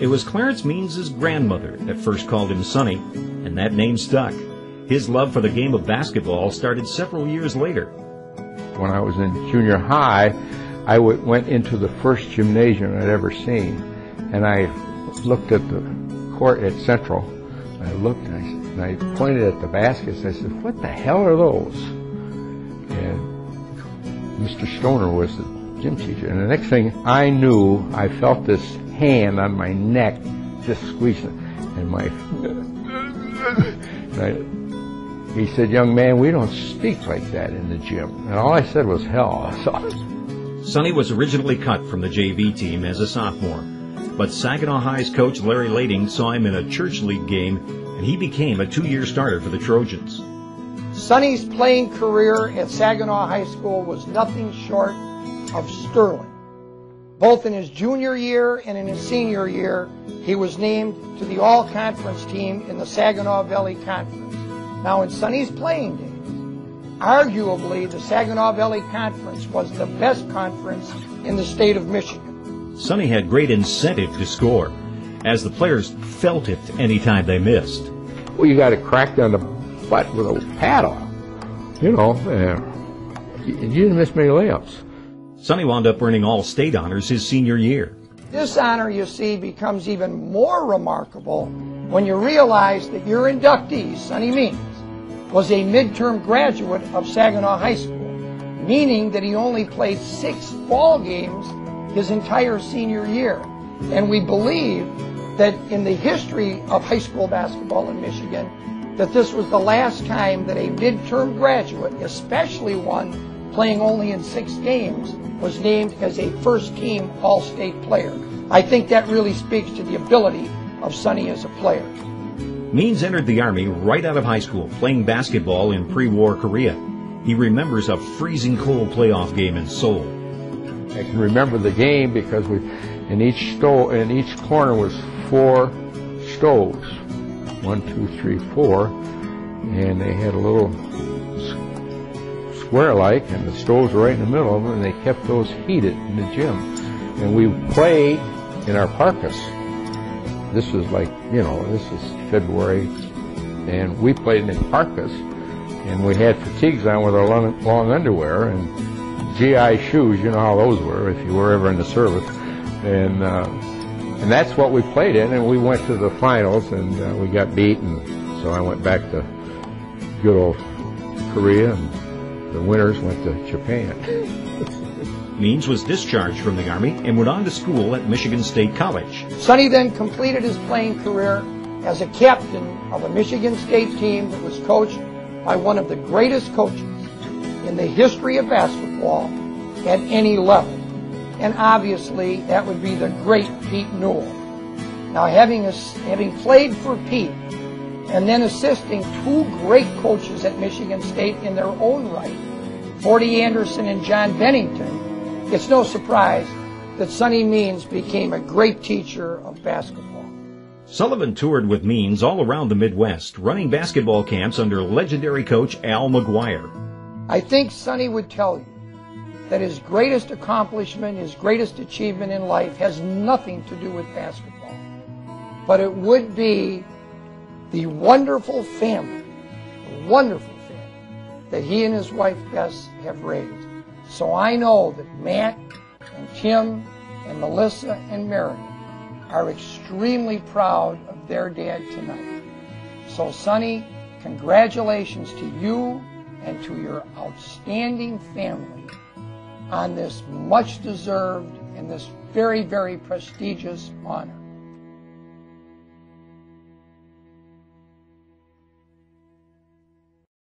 It was Clarence Means' grandmother that first called him Sonny, and that name stuck. His love for the game of basketball started several years later. When I was in junior high, I went into the first gymnasium I'd ever seen, and I looked at the court at Central. I looked and I pointed at the baskets. I said, "What the hell are those?" And Mr. Stoner was the gym teacher. And the next thing I knew, I felt this hand on my neck just squeezing, he said, "Young man, we don't speak like that in the gym." And all I said was hell. Sonny was originally cut from the JV team as a sophomore, but Saginaw High's coach Larry Laeding saw him in a church league game, and he became a 2-year starter for the Trojans. Sonny's playing career at Saginaw High School was nothing short of sterling. Both in his junior year and in his senior year, he was named to the all-conference team in the Saginaw Valley Conference. Now, in Sonny's playing days, arguably the Saginaw Valley Conference was the best conference in the state of Michigan. Sonny had great incentive to score, as the players felt it any time they missed. Well, you got to crack down the butt with a paddle, you know. You didn't miss many layups. Sonny wound up earning all-state honors his senior year. This honor, you see, becomes even more remarkable when you realize that your inductee, Sonny Means, was a midterm graduate of Saginaw High School, meaning that he only played 6 ball games his entire senior year. And we believe that in the history of high school basketball in Michigan, that this was the last time that a midterm graduate, especially one playing only in 6 games, was named as a first-team All-State player. I think that really speaks to the ability of Sonny as a player. Means entered the Army right out of high school, playing basketball in pre-war Korea. He remembers a freezing cold playoff game in Seoul. I can remember the game because in each corner was 4 stoves, 1, 2, 3, 4, and they had a little square-like, and the stoves were right in the middle of them, and they kept those heated in the gym. And we played in our parkas. This was this is February, and we played in parkas, and we had fatigues on with our long underwear and GI shoes. You know how those were if you were ever in the service, and that's what we played in. And we went to the finals, and we got beaten. So I went back to good old Korea, and the winners went to Japan. Means was discharged from the Army and went on to school at Michigan State College. Sonny then completed his playing career as a captain of a Michigan State team that was coached by one of the greatest coaches in the history of basketball at any level. And obviously, that would be the great Pete Newell. Now, having played for Pete and then assisting 2 great coaches at Michigan State in their own right, Forty Anderson and John Bennington, it's no surprise that Sonny Means became a great teacher of basketball. Sullivan toured with Means all around the Midwest, running basketball camps under legendary coach Al McGuire. I think Sonny would tell you that his greatest accomplishment, his greatest achievement in life has nothing to do with basketball, but it would be the wonderful family that he and his wife Bess have raised. So I know that Matt and Tim and Melissa and Mary are extremely proud of their dad tonight. So Sonny, congratulations to you and to your outstanding family on this much deserved and this very, very prestigious honor.